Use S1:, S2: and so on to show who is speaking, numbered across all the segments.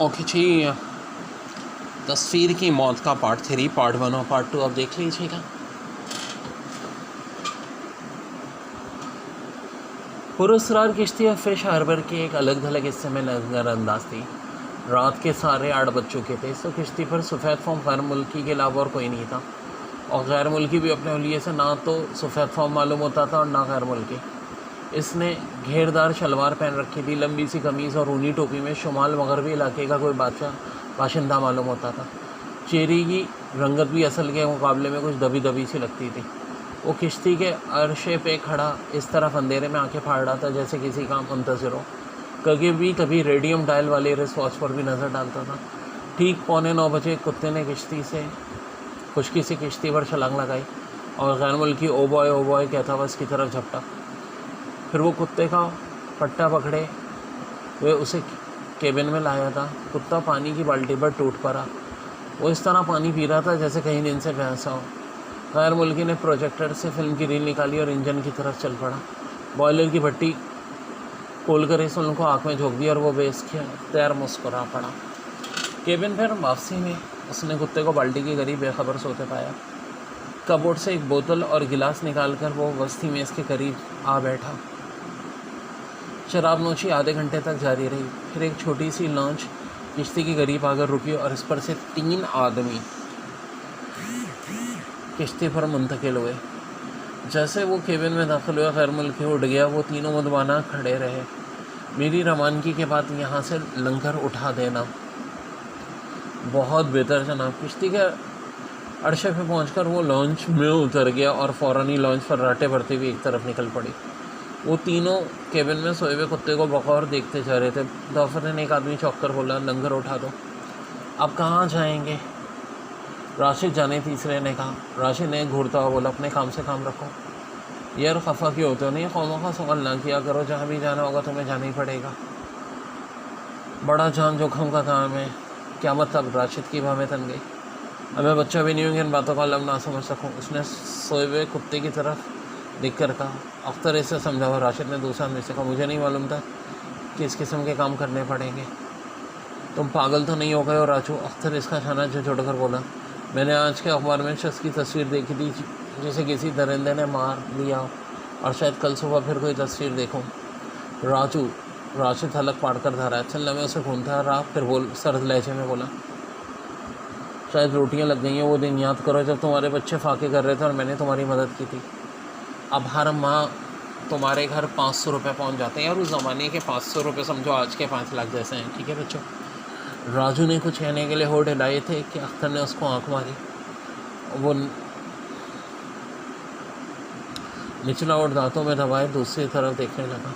S1: Okay जी, तस्वीर की मौत का पार्ट 3, पार्ट 1 और पार्ट 2 आप देख लीजिएगा। पुरस्कार किश्ती और फिश हार्बर के एक अलग थलग हिस्से में नज़रअंदाज थी। रात के सारे 8 बज चुके थे। तो किश्ती पर सफ़ेद फॉर्म गैर मुल्की के अलावा और कोई नहीं था, और गैर मुल्की भी अपने हुलिये से ना तो सफ़ेद फॉर्म मालूम होता था और ना गैर मुल्की। इसने घेरदार शलवार पहन रखी थी, लंबी सी कमीज़ और ऊनी टोपी में शुमाल मगरबी इलाके का कोई बाशिंदा मालूम होता था। चेहरे की रंगत भी असल के मुकाबले में कुछ दबी दबी सी लगती थी। वो किश्ती के अरशे पे खड़ा इस तरफ अंधेरे में आंखें फाड़ रहा था जैसे किसी का मुंतज़िर हो। कभी रेडियम डायल वाले रिस्ट वॉच पर भी नज़र डालता था। ठीक 8:45 बजे कुत्ते ने खुशकी से किश्ती पर छलांग लगाई और गैर मुल्की ओ बॉय कहता हुआ इसकी तरफ झपटा। फिर वो कुत्ते का पट्टा पकड़े वे उसे केबिन में लाया था। कुत्ता पानी की बाल्टी पर टूट पड़ा। वो इस तरह पानी पी रहा था जैसे कहीं दिन से प्यासा हो। गैर मुल्की ने प्रोजेक्टर से फिल्म की रील निकाली और इंजन की तरफ चल पड़ा। बॉयलर की भट्टी खोल कर इस उनको आँख में झोंक दिया और वो बेख्तियार मुस्कुरा पड़ा। केबिन पर वापसी में उसने कुत्ते को बाल्टी के करीब बेखबर सोते पाया। कबोर्ड से एक बोतल और गिलास निकालकर वो वस्ती मेज़ के करीब आ बैठा। शराब नोशी आधे घंटे तक जारी रही। फिर एक छोटी सी लॉन्च किश्ती के करीब आकर रुकी और इस पर से 3 आदमी किश्ती पर मुंतकिल हुए। जैसे वो केबिन में दाखिल हुआ, गैर मुल्की उड़ गया। वो तीनों मुदबाना खड़े रहे। मेरी रवानगी के बाद यहाँ से लंगर उठा देना। बहुत बेहतर जनाब। किश्ती के अरशे पे पहुंचकर वो लॉन्च में उतर गया और फ़ौरन ही लॉन्च पर राटे भरते हुए एक तरफ निकल पड़ी। वो तीनों केबिन में सोए हुए कुत्ते को बगौर देखते जा रहे थे। दौफर ने एक आदमी चौंक कर बोला, लंगर उठा दो। आप कहाँ जाएंगे? राशिद जाने तीसरे ने कहा। राशिद ने घूरता हुआ बोला, अपने काम से काम रखो यार, खफा क्यों होते हो? नहीं, कौमों का सवाल ना किया करो। जहाँ भी जाना होगा तुम्हें जाना ही पड़ेगा। बड़ा जान जोखम का काम है। क्या मतलब? राशिद की बाहें तन गई। अब मैं बच्चा भी नहीं हूँ कि इन बातों का लम ना समझ सकूँ। उसने सोए हुए कुत्ते की तरफ देख कर कहा। अख्तर इसे समझावा। राशिद ने दूसरा आदमी से कहा, मुझे नहीं मालूम था कि इस किस्म के काम करने पड़ेंगे। तुम पागल तो नहीं हो गए हो राजू? अख्तर इसका छाना झोड़ कर बोला। मैंने आज के अखबार में शख्स की तस्वीर देखी थी जिसे किसी दरिंदे ने मार लिया, और शायद कल सुबह फिर कोई तस्वीर देखूं। राजू, राशिद हलक पाड़ कर धरा। चलना मैं उसे ढूंढता रहा। फिर सर्द लहजे में बोला, शायद रोटियां लग गई हैं। वो दिन याद करो जब तुम्हारे बच्चे फाके कर रहे थे और मैंने तुम्हारी मदद की थी। अब हर माह तुम्हारे घर 500 रुपये पहुँच जाते हैं यार। उस ज़माने के 500 रुपये समझो आज के 5 लाख जैसे हैं। ठीक है बच्चों? राजू ने कुछ कहने के लिए होठ हिलाए थे कि अख्तर ने उसको आंख मारी। वो निचला और दांतों में दबाए दूसरी तरफ देखने लगा।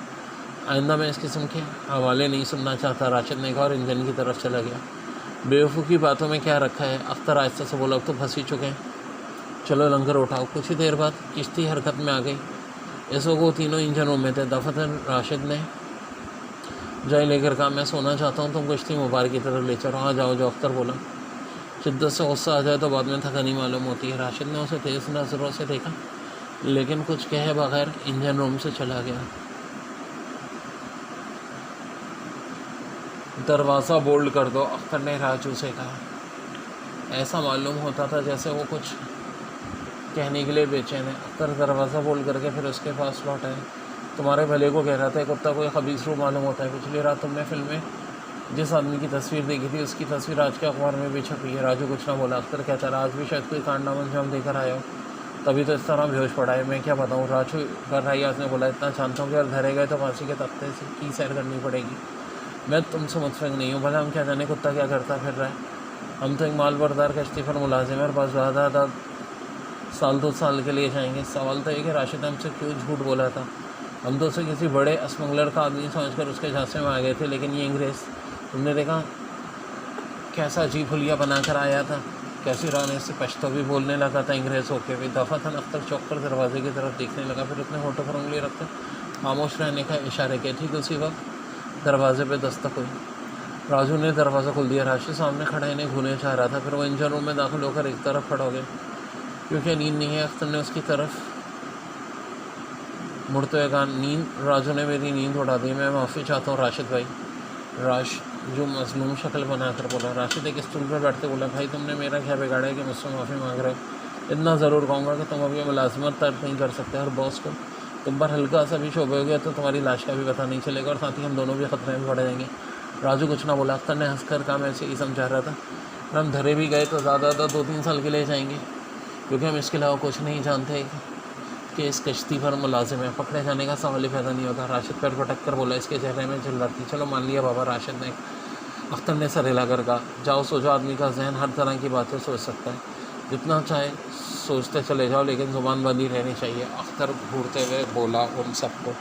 S1: आइंदा मैं इस किस्म के हवाले नहीं सुनना चाहता, राशिद ने कहा और इंजन की तरफ चला गया। बेवकूफ़ की बातों में क्या रखा है? अख्तर आहिस्ता से बोला, अब तो फंस ही चुके हैं, चलो लंगर उठाओ। कुछ ही देर बाद किश्ती हरकत में आ गई। इस वक्त वो तीनों इंजन रूम में थे। दफातर राशिद ने जाए लेकर कहा, मैं सोना चाहता हूँ, तुम किश्ती मुबारक की तरफ ले चलो। हाँ जाओ जो अख्तर बोला। शिद्दत से गुस्सा आ जाए तो बाद में थकानी मालूम होती है। राशिद ने उसे तेज़ नज़रों से देखा लेकिन कुछ कहे बगैर इंजन रूम से चला गया। दरवाज़ा बोल्ड कर दो, अख्तर ने राजू से कहा। ऐसा मालूम होता था जैसे वो कुछ कहने के लिए बेचैन है। अख्तर दरवाज़ा बोल्ड करके फिर उसके पास लौट आए। तुम्हारे भले को कह रहा था, कुत्ता कोई खबीस रूह मालूम होता है। पिछली रात तुमने फिल्म में जिस आदमी की तस्वीर देखी थी उसकी तस्वीर आज के अखबार में भी छपी है। राजू कुछ ना बोला। अख्तर कहता रहा, आज भी शायद कोई कांडनामा अंजाम देकर आया हो, तभी तो इस तरह बेहोश पड़ा है। मैं क्या बताऊँ? राजू बरहायाज ने बोला, इतना जानता हूँ कि अगर धरे गए तो फांसी के तख्ते से की सैर करनी पड़ेगी। मैं तुमसे मुतफिक नहीं हूँ। भला हम क्या जाने कुत्ता क्या करता फिर रहा है? हम तो एक माल बरदार कश्ती पर मुलाजिम है और बस ज़्यादा साल 2 साल के लिए जाएंगे। सवाल तो ये कि राशिद ने हमसे क्यों झूठ बोला था? हम तो उसे किसी बड़े स्मगलर का आदमी समझकर उसके झांसे में आ गए थे, लेकिन ये अंग्रेज़, तुमने देखा कैसा अजीब हुलिया बना कर आया था, कैसी रानी से पश्तो भी बोलने लगा था अंग्रेज़ होके भी। दफातन अख्तर चौंक कर दरवाजे की तरफ देखने लगा। फिर उसने होठों पर उंगली रखकर खामोश रहने का इशारा किया। ठीक उसी वक्त दरवाजे पे दस्तक हुई। राजू ने दरवाज़ा खोल दिया। राशिद सामने खड़ा इन्हें घूरने चाह रहा था। फिर वो इंजन रूम में दाखिल होकर एक तरफ खड़ा हो गया। क्योंकि नींद नहीं है, अख्तर ने उसकी तरफ मुड़ते हुए कहा, नींद? राजू ने मेरी नींद उड़ा दी। मैं माफ़ी चाहता हूँ राशिद भाई। जो मज़लूम शक्ल बनाकर बोला। राशिद एक स्टूल पर बैठते बोला, भाई तुमने मेरा क्या बिगाड़ा है कि मुझसे माफ़ी मांग रहे हो? इतना ज़रूर कहूँगा कि तुम अभी मुलाजमत तर्क नहीं कर सकते और बॉस को तुम पर हल्का सा भी शोबे हो गया तो तुम्हारी लाश का भी पता नहीं चलेगा और साथ ही हम दोनों भी ख़तरे में पड़ जाएंगे। राजू कुछ ना बोला। अख्तर ने हंसकर काम ऐसे ही समझा रहा था, हम धरे भी गए तो ज़्यादा 2-3 साल के लिए जाएंगे, क्योंकि हम इसके अलावा कुछ नहीं जानते कि इस कश्ती पर मुलाजिम है। पकड़े जाने का सवाल ही पैदा नहीं होता। राशिद पर पटक कर बोला, इसके चेहरे में जल रही थी। चलो मान लिया बाबा, राशिद ने। अख्तर ने सर हिलाकर कहा, जाओ सो जाओ, आदमी का जहन हर तरह की बातें सोच सकता है, जितना चाहे सोचते चले जाओ, लेकिन ज़ुबान बंदी रहनी चाहिए। अख्तर घूरते हुए बोला उन सबको।